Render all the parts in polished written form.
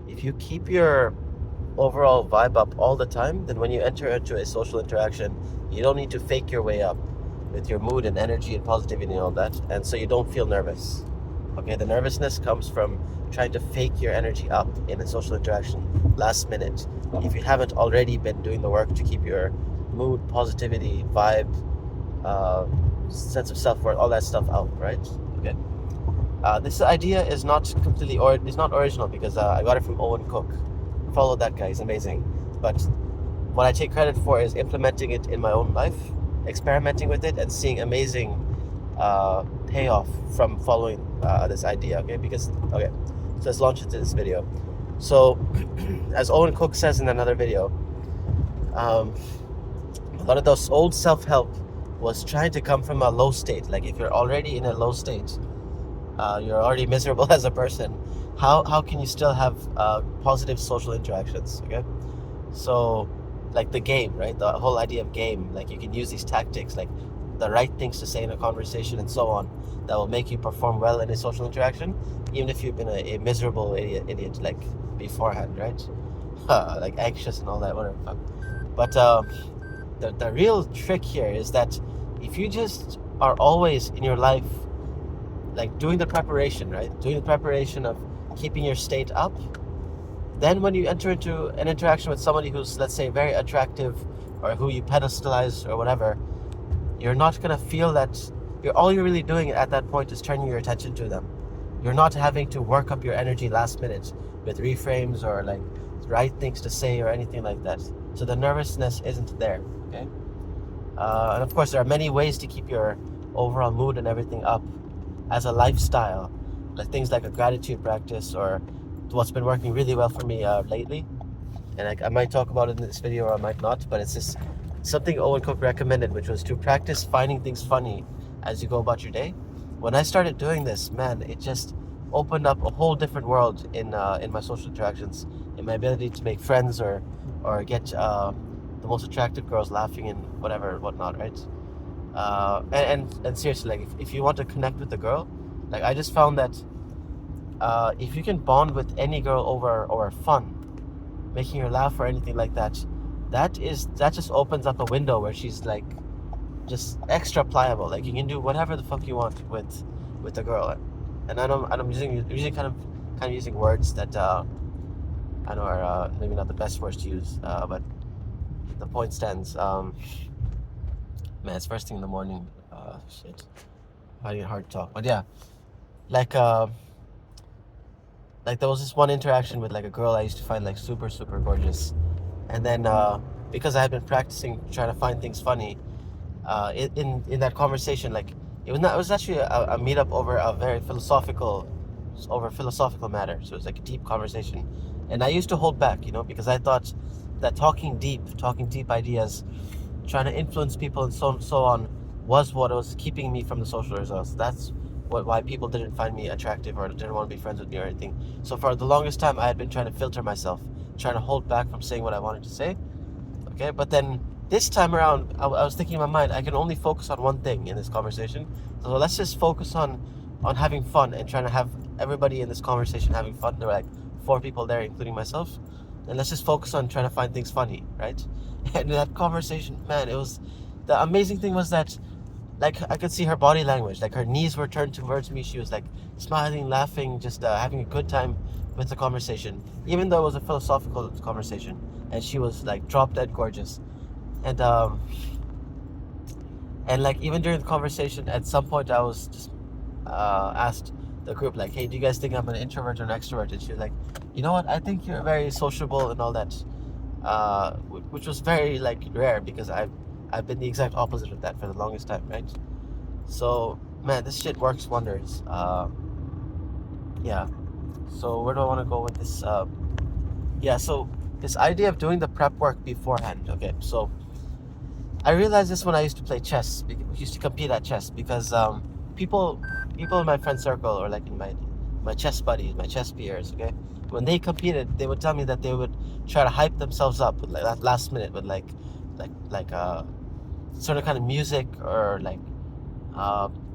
if you keep your overall vibe up all the time, then when you enter into a social interaction, you don't need to fake your way up with your mood and energy and positivity and all that. And so you don't feel nervous. Okay, the nervousness comes from trying to fake your energy up in a social interaction last minute. If you haven't already been doing the work to keep your mood, positivity, vibe, uh, sense of self worth, all that stuff out, right? Okay. This idea is not completely, or it's not original because I got it from Owen Cook. Follow that guy; he's amazing. But what I take credit for is implementing it in my own life, experimenting with it, and seeing amazing payoff from following this idea. Okay, so let's launch into this video. So, as Owen Cook says in another video, um, a lot of those old self-help was trying to come from a low state. Like if you're already in a low state, you're already miserable as a person. How can you still have positive social interactions? Okay, so like the game, right? The whole idea of game, like you can use these tactics, like the right things to say in a conversation and so on, that will make you perform well in a social interaction, even if you've been a miserable idiot like beforehand, right? Like anxious and all that, whatever. But the real trick here is that if you just are always in your life like doing the preparation, right? Doing the preparation of keeping your state up, then when you enter into an interaction with somebody who's, let's say, very attractive or who you pedestalize or whatever, you're not going to feel that all you're really doing at that point is turning your attention to them. You're not having to work up your energy last minute with reframes or like right things to say or anything like that. So the nervousness isn't there, okay? And of course, there are many ways to keep your overall mood and everything up as a lifestyle, like things like a gratitude practice or what's been working really well for me lately. And I might talk about it in this video or I might not, but it's just something Owen Cook recommended, which was to practice finding things funny as you go about your day. When I started doing this, man, it just opened up a whole different world in my social interactions, in my ability to make friends or get the most attractive girls laughing and whatnot, right? And seriously, like if you want to connect with the girl, like I just found that if you can bond with any girl over fun, making her laugh or anything like that, that just opens up a window where she's like just extra pliable. Like you can do whatever the fuck you want with the girl. And I'm using kind of using words that I know are maybe not the best words to use, but the point stands. Man, it's first thing in the morning. Shit, finding it hard to talk. But yeah, like there was this one interaction with like a girl I used to find like super super gorgeous, and then because I had been practicing trying to find things funny, in that conversation, like it was actually a meetup over philosophical matter. So it was like a deep conversation, and I used to hold back, because I thought that talking deep ideas, trying to influence people and so on, was what was keeping me from the social results. That's why people didn't find me attractive or didn't want to be friends with me or anything. So for the longest time, I had been trying to filter myself, trying to hold back from saying what I wanted to say. Okay, but then this time around, I was thinking in my mind, I can only focus on one thing in this conversation. So let's just focus on having fun and trying to have everybody in this conversation having fun. There were like 4 people there, including myself. And let's just focus on trying to find things funny, right? And in that conversation, man, the amazing thing was that, like, I could see her body language, like her knees were turned towards me. She was like smiling, laughing, just having a good time with the conversation, even though it was a philosophical conversation. And she was like drop dead gorgeous. And like even during the conversation, at some point I was just asked the group, like, hey, do you guys think I'm an introvert or an extrovert? And she was like, you know what, I think you're very sociable and all that, which was very like rare, because I've been the exact opposite of that for the longest time, right? So man, this shit works wonders. Yeah, so where do I want to go with this? Yeah, so this idea of doing the prep work beforehand. Okay, so I realized this when I used to play chess. We used to compete at chess, because people in my friend circle, or like in my chess buddies, my chess peers, okay, when they competed, they would tell me that they would try to hype themselves up with like that last minute with like sort of kind of music, or like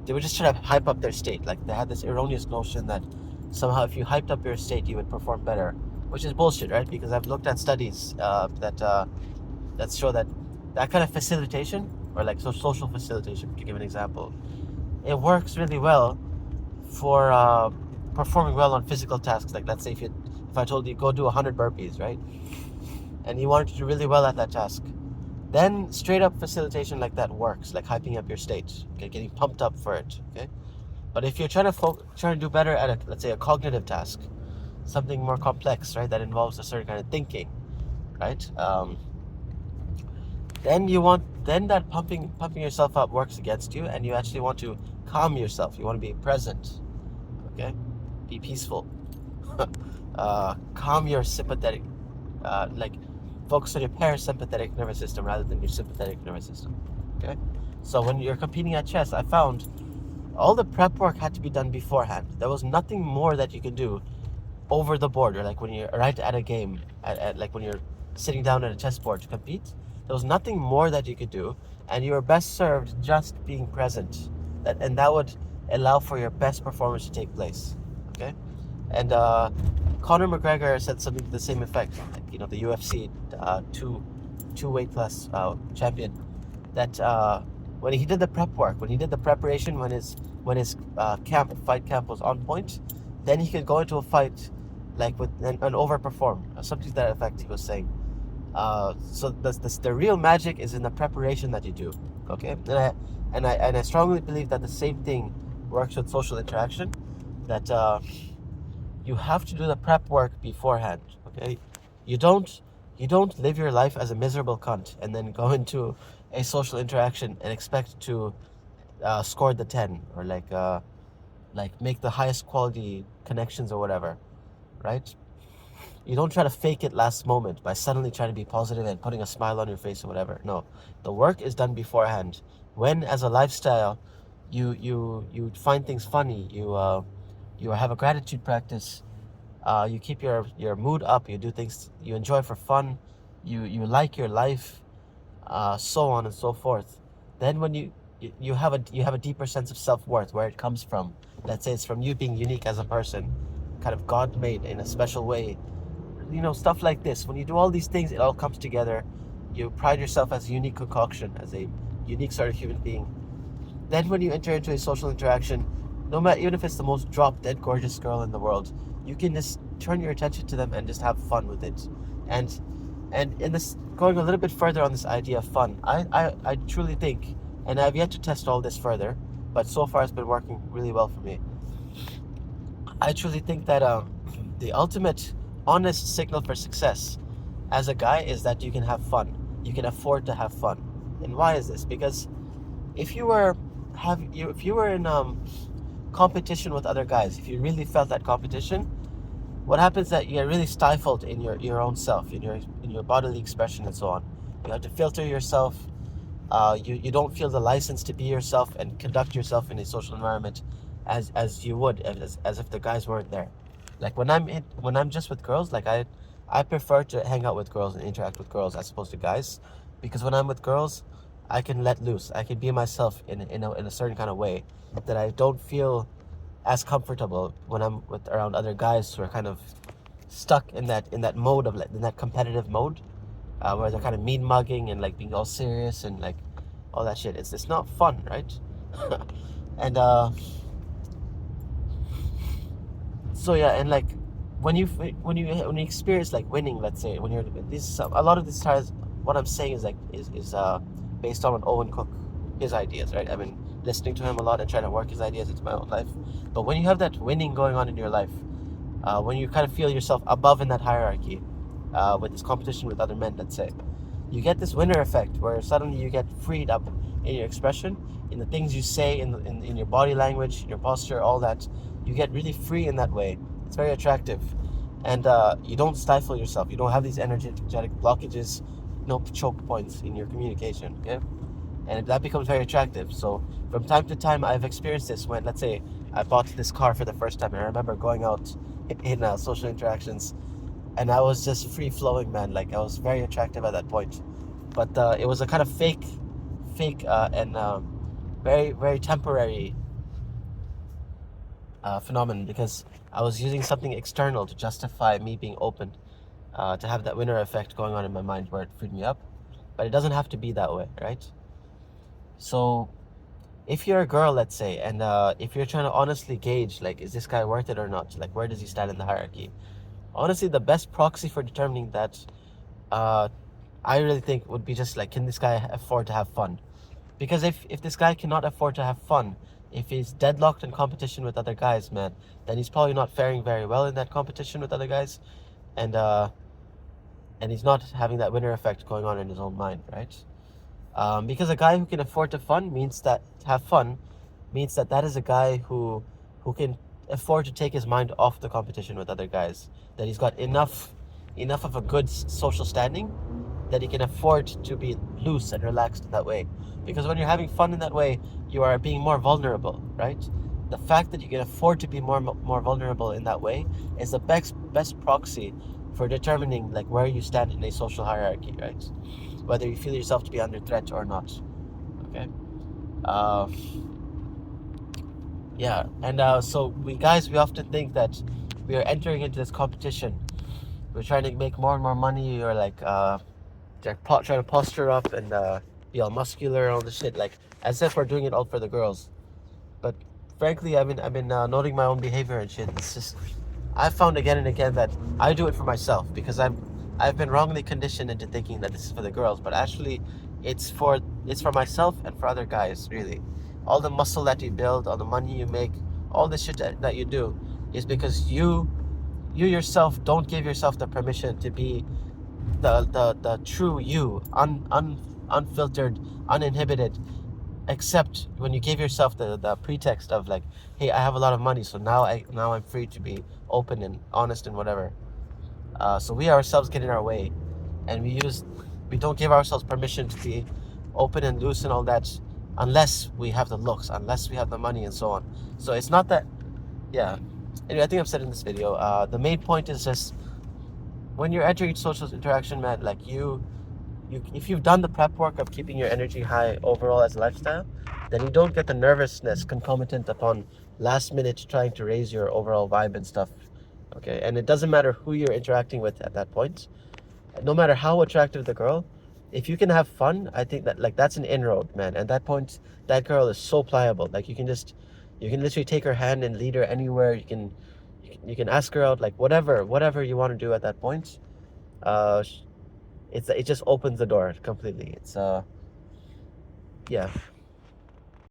they would just try to hype up their state. Like they had this erroneous notion that somehow if you hyped up your state, you would perform better which is bullshit, right? Because I've looked at studies that show that kind of facilitation, or like social facilitation, to give an example, it works really well for performing well on physical tasks. Like, let's say if I told you go do 100 burpees, right, and you wanted to do really well at that task, then straight up facilitation like that works, like hyping up your state, okay, getting pumped up for it, okay. But if you're trying to do better at let's say a cognitive task, something more complex, right, that involves a certain kind of thinking, right, then that pumping yourself up works against you, and you actually want to calm yourself. You want to be present, okay, be peaceful. Calm your sympathetic, like focus on your parasympathetic nervous system rather than your sympathetic nervous system, okay. So when you're competing at chess, I found all the prep work had to be done beforehand. There was nothing more that you can do over the board, or like when you're right at a game, like when you're sitting down at a chessboard to compete. There was nothing more that you could do, and you were best served just being present. And that would allow for your best performance to take place, okay. And Conor McGregor said something to the same effect. Like, the UFC two weight class champion, that when he did the prep work, when he did the preparation, when his fight camp was on point, then he could go into a fight like with and overperform, something to that effect. He was saying. So the real magic is in the preparation that you do, okay. And I strongly believe that the same thing works with social interaction. That you have to do the prep work beforehand, okay. You don't live your life as a miserable cunt and then go into a social interaction and expect to score the 10, or like make the highest quality connections or whatever, right? You don't try to fake it last moment by suddenly trying to be positive and putting a smile on your face or whatever. No, the work is done beforehand. When, as a lifestyle, you find things funny, you have a gratitude practice, you keep your mood up, you do things you enjoy for fun, you like your life, so on and so forth. Then when you have a deeper sense of self-worth, where it comes from. Let's say it's from you being unique as a person, kind of God made in a special way. Stuff like this. When you do all these things, it all comes together. You pride yourself as a unique concoction, as a unique sort of human being. Then when you enter into a social interaction, no matter, even if it's the most drop-dead gorgeous girl in the world, you can just turn your attention to them and just have fun with it. And in this, going a little bit further on this idea of fun, I truly think, and I've yet to test all this further, but so far it's been working really well for me. I truly think that the ultimate honest signal for success as a guy is that you can have fun. You can afford to have fun. And why is this? Because if you were in competition with other guys, if you really felt that competition, what happens is that you get really stifled in your own self, in your bodily expression and so on. You have to filter yourself. You don't feel the license to be yourself and conduct yourself in a social environment as you would, as if the guys weren't there. Like when I'm just with girls, like I prefer to hang out with girls and interact with girls as opposed to guys, because when I'm with girls, I can let loose. I can be myself in a certain kind of way that I don't feel as comfortable when I'm around other guys who are kind of stuck in that mode of in that competitive mode, where they're kind of mean mugging and like being all serious and like all that shit. It's not fun, right? And so yeah, and like when you experience like winning, let's say when you're a lot of this times, what I'm saying is based on Owen Cook, his ideas, right? I've been listening to him a lot and trying to work his ideas into my own life. But when you have that winning going on in your life, when you kind of feel yourself above in that hierarchy, with this competition with other men, let's say, you get this winner effect where suddenly you get freed up in your expression, in the things you say, in your body language, your posture, all that. You get really free in that way. It's very attractive, and you don't stifle yourself. You don't have these energetic blockages, no choke points in your communication. Okay, and that becomes very attractive. So from time to time, I've experienced this when, let's say, I bought this car for the first time, and I remember going out in social interactions, and I was just free flowing, man. Like I was very attractive at that point, but it was a kind of fake, and very very temporary phenomenon, because I was using something external to justify me being open, to have that winner effect going on in my mind where it freed me up. But it doesn't have to be that way, right? So if you're a girl, let's say, and if you're trying to honestly gauge, like, is this guy worth it or not? Like, where does he stand in the hierarchy? Honestly, the best proxy for determining that, uh, I really think would be just like, can this guy afford to have fun? Because if this guy cannot afford to have fun, if he's deadlocked in competition with other guys, man, then he's probably not faring very well in that competition with other guys, and he's not having that winner effect going on in his own mind, right? Because a guy who can afford to have fun means that is a guy who can afford to take his mind off the competition with other guys. That he's got enough of a good social standing that he can afford to be loose and relaxed in that way. Because when you're having fun in that way, you are being more vulnerable, right? The fact that you can afford to be more vulnerable in that way is the best proxy for determining like where you stand in a social hierarchy, right? Whether you feel yourself to be under threat or not. Okay. Uh, yeah, and so we often think that we are entering into this competition. We're trying to make more and more money, or like trying to posture up and be all muscular and all this shit. Like as if we're doing it all for the girls. But frankly, I've been noting my own behavior and shit. It's just I've found again and again that I do it for myself because I've been wrongly conditioned into thinking that this is for the girls, but actually it's for myself and for other guys, really. All the muscle that you build, all the money you make, all the shit that you do is because you yourself don't give yourself the permission to be the true you, unfiltered, uninhibited, except when you give yourself the pretext of like, hey, I have a lot of money, so now I'm free to be open and honest and whatever. So we ourselves get in our way, and we don't give ourselves permission to be open and loose and all that, unless we have the looks, unless we have the money and so on. So it's not that, yeah. Anyway, I think I've said in this video, the main point is just when you're entering social interaction, man, like if you've done the prep work of keeping your energy high overall as a lifestyle, then you don't get the nervousness concomitant upon last minute trying to raise your overall vibe and stuff. Okay, and it doesn't matter who you're interacting with at that point. No matter how attractive the girl, if you can have fun, I think that like that's an inroad, man. At that point, that girl is so pliable. Like you can literally take her hand and lead her anywhere. You can ask her out, like whatever you want to do at that point. It just opens the door completely. It's yeah.